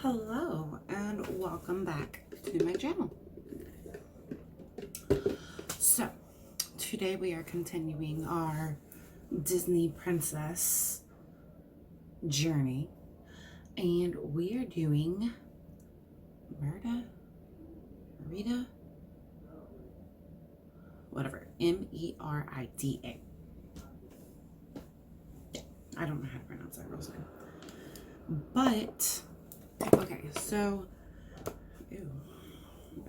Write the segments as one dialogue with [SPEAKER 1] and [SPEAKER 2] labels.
[SPEAKER 1] Hello and welcome back to my channel. So today we are continuing our Disney princess journey and we are doing Merida, whatever, Merida. Yeah, I don't know how to pronounce that real name. But okay, so ew,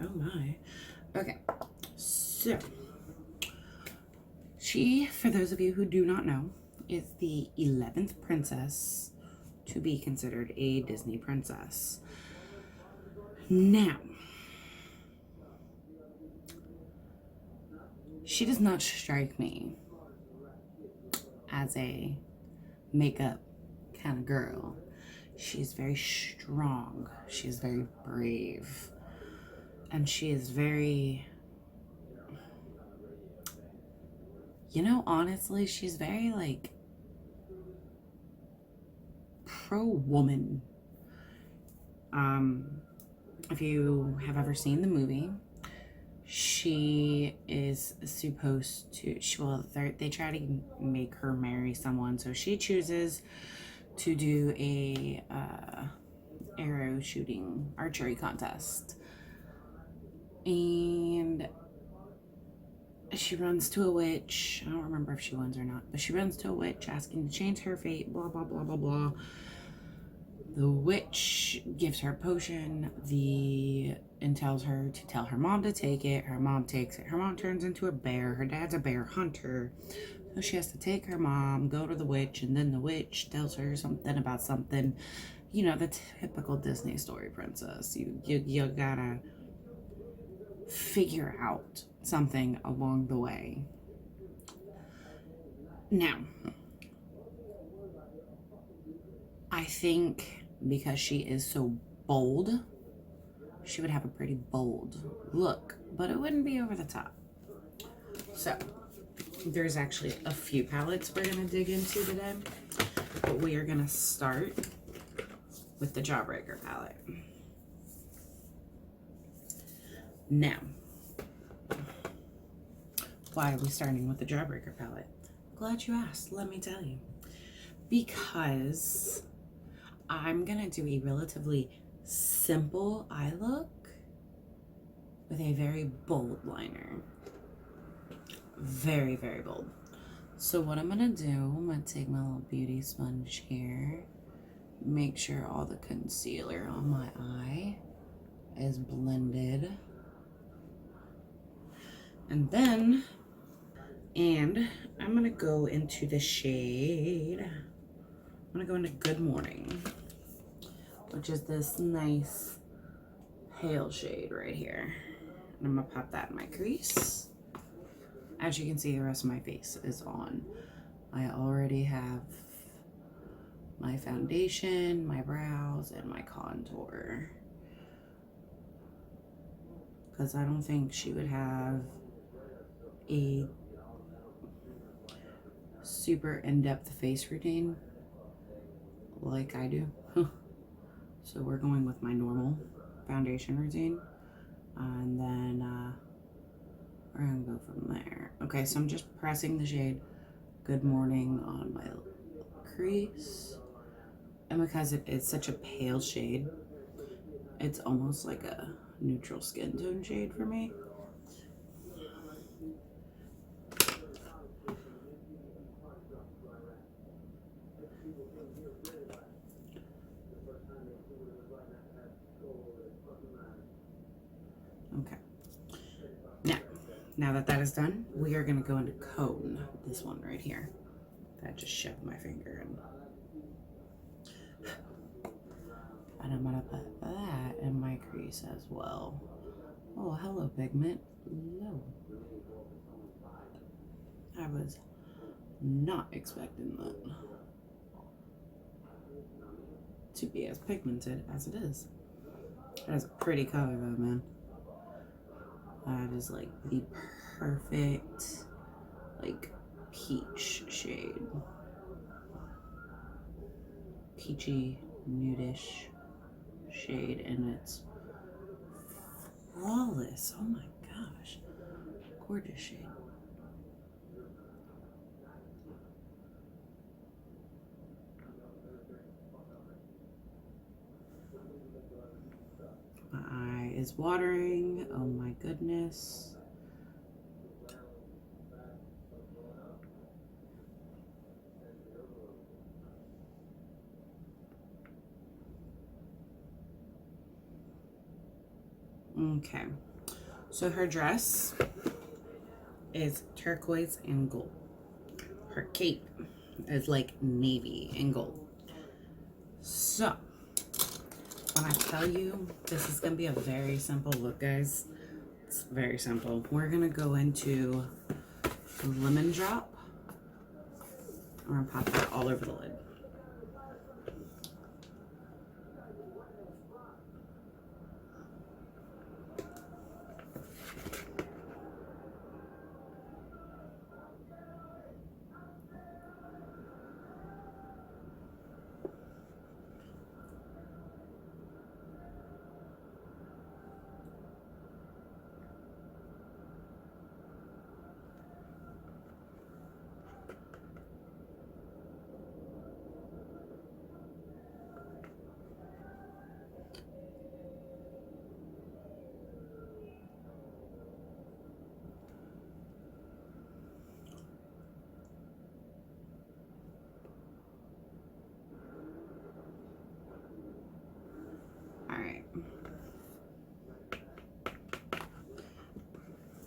[SPEAKER 1] oh my. Okay, so she, for those of you who do not know, is the 11th princess to be considered a Disney princess. Now, she does not strike me as a makeup kind of girl. She's very strong. She's very brave. And she is very, honestly, she's very like pro-woman. If you have ever seen the movie, she is supposed to, they try to make her marry someone, so she chooses to do a arrow shooting archery contest, and she runs to a witch. I don't remember if she wins or not, but she runs to a witch asking to change her fate, blah blah blah blah blah. The witch gives her a potion and tells her to tell her mom to take it. Her mom takes it. Her mom turns into a bear. Her dad's a bear hunter. So she has to take her mom, go to the witch, and then the witch tells her something about something. The typical Disney story princess. You gotta figure out something along the way. Now, I think because she is so bold, she would have a pretty bold look, but it wouldn't be over the top. So there's actually a few palettes we're gonna dig into today, but we are gonna start with the Jawbreaker palette. Now, why are we starting with the Jawbreaker palette? Glad you asked, let me tell you. Because I'm gonna do a relatively simple eye look with a very bold liner. Very, very bold. So what I'm gonna do, I'm gonna take my little beauty sponge here, make sure all the concealer on my eye is blended. And I'm gonna go into the shade, I'm gonna go into Good Morning, which is this nice pale shade right here. And I'm gonna pop that in my crease. As you can see, the rest of my face is on. I already have my foundation, my brows, and my contour. Because I don't think she would have a super in-depth face routine like I do. So we're going with my normal foundation routine. And then we're gonna go from there. Okay, so I'm just pressing the shade Good Morning on my crease. And because it's such a pale shade, it's almost like a neutral skin tone shade for me. Okay. Now that is done, we are going to go into Cone, this one right here. I just shoved my finger in. And I'm going to put that in my crease as well. Oh, hello, pigment. Hello. I was not expecting that to be as pigmented as it is. That is a pretty color though, man. That is like the perfect, like, peach shade. Peachy, nudish shade, and it's flawless. Oh my gosh. Gorgeous shade. My eye is watering. Oh my goodness. Okay, so her dress is turquoise and gold. Her cape is like navy and gold. So, when I tell you this is going to be a very simple look, guys, it's very simple. We're going to go into Lemon Drop. I'm going to pop that all over the lid.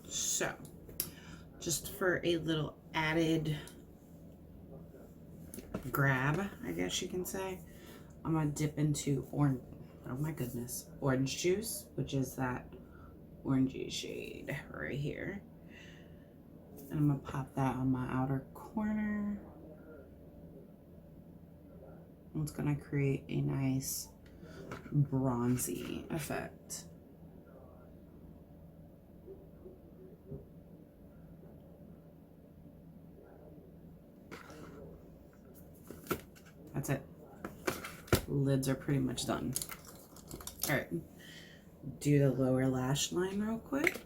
[SPEAKER 1] So, just for a little added grab, I guess you can say, I'm going to dip into orange, oh my goodness, orange juice, which is that orangey shade right here. And I'm going to pop that on my outer corner. And it's going to create a nice bronzy effect. That's it. Lids are pretty much done. All right, do the lower lash line real quick.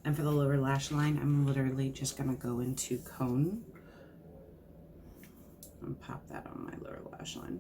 [SPEAKER 1] And for the lower lash line, I'm literally just gonna go into Cone and pop that on my lower lash line.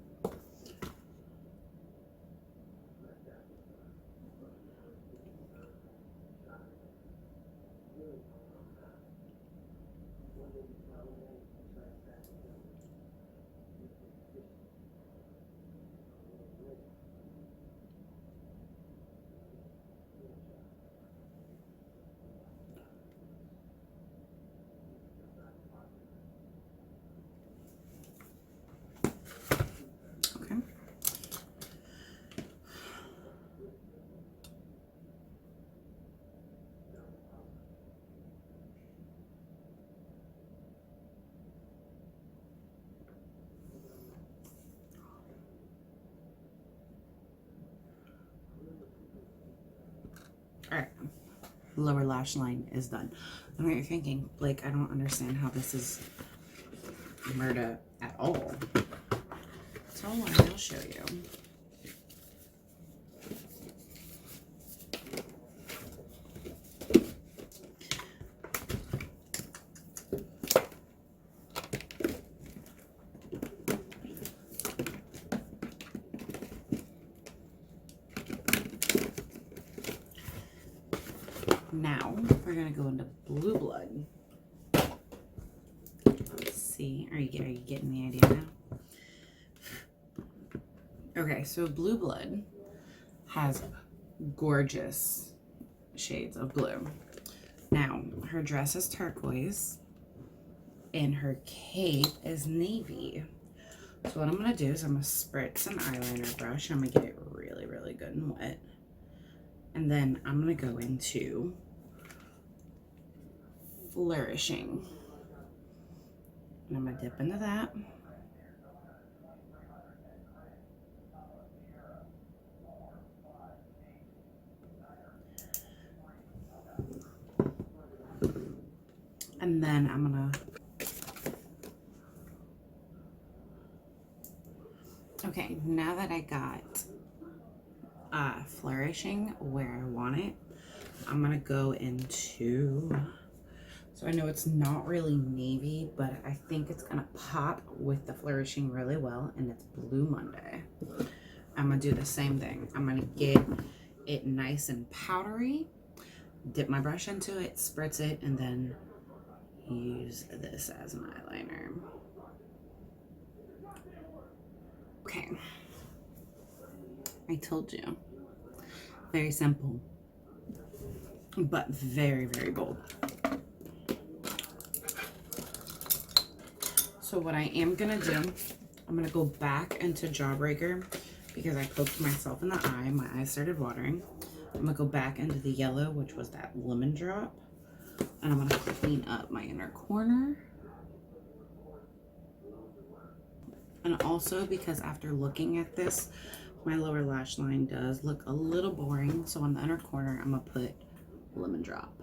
[SPEAKER 1] All right, lower lash line is done. I know what you're thinking, Blake, I don't understand how this is Merida at all. So I'll show you. Now we're gonna go into Blue Blood. Let's see. Are you getting the idea now? Okay, so Blue Blood has gorgeous shades of blue. Now her dress is turquoise and her cape is navy. So what I'm gonna do is I'm gonna spritz an eyeliner brush. I'm gonna get it really, really good and wet. And then I'm gonna go into Flourishing. And I'm gonna dip into that. And then I'm gonna, okay, now that I got flourishing where I want it. I'm gonna go into, so I know it's not really navy, but I think it's gonna pop with the flourishing really well, and it's Blue Monday. I'm gonna do the same thing. I'm gonna get it nice and powdery, dip my brush into it, spritz it, and then use this as an eyeliner. Okay, I told you, very simple, but very, very bold. So what I am gonna do, I'm gonna go back into Jawbreaker because I poked myself in the eye. My eye started watering. I'm gonna go back into the yellow, which was that lemon drop, and I'm gonna clean up my inner corner. And also because after looking at this, my lower lash line does look a little boring. So on the inner corner, I'm gonna put lemon drop.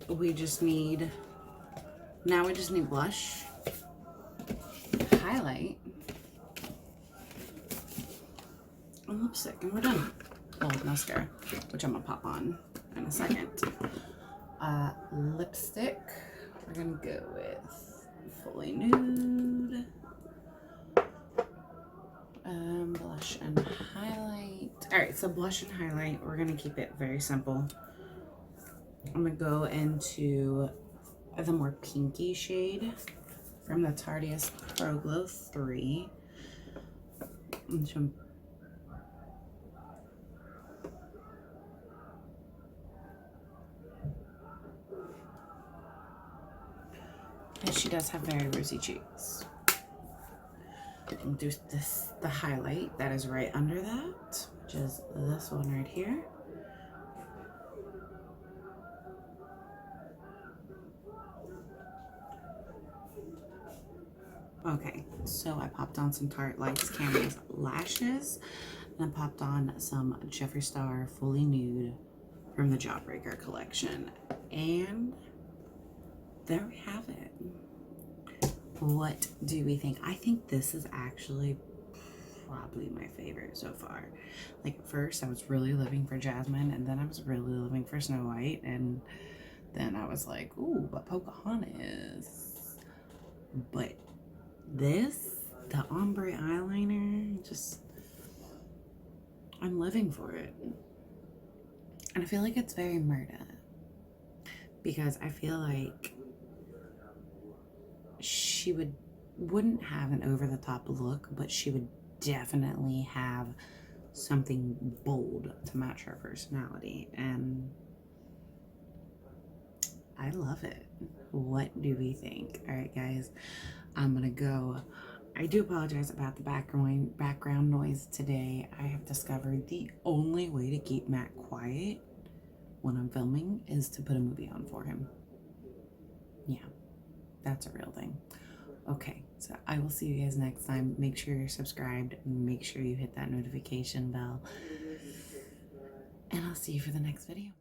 [SPEAKER 1] We just need blush, highlight, and lipstick, and we're done. Well, mascara, which I'm gonna pop on in a second. Lipstick, we're gonna go with Fully Nude. Blush and highlight. All right, so blush and highlight, we're gonna keep it very simple. I'm gonna go into the more pinky shade from the Tartiest Pro Glow 3. And she does have very rosy cheeks. And do this, the highlight that is right under that, which is this one right here. Okay, so I popped on some Tarte Lights Cameras lashes, and I popped on some Jeffree Star Fully Nude from the Jawbreaker collection. And there we have it. What do we think? I think this is actually probably my favorite so far. Like at first I was really living for Jasmine, and then I was really living for Snow White, and then I was like, ooh, but Pocahontas. But this, the ombre eyeliner, just, I'm living for it. And I feel like it's very Merida, because I feel like she wouldn't have an over-the-top look, but she would definitely have something bold to match her personality, and I love it. What do we think? All right, guys, I'm gonna go. I do apologize about the background noise today. I have discovered the only way to keep Mack quiet when I'm filming is to put a movie on for him. Yeah, that's a real thing. Okay, so I will see you guys next time. Make sure you're subscribed. Make sure you hit that notification bell. And I'll see you for the next video.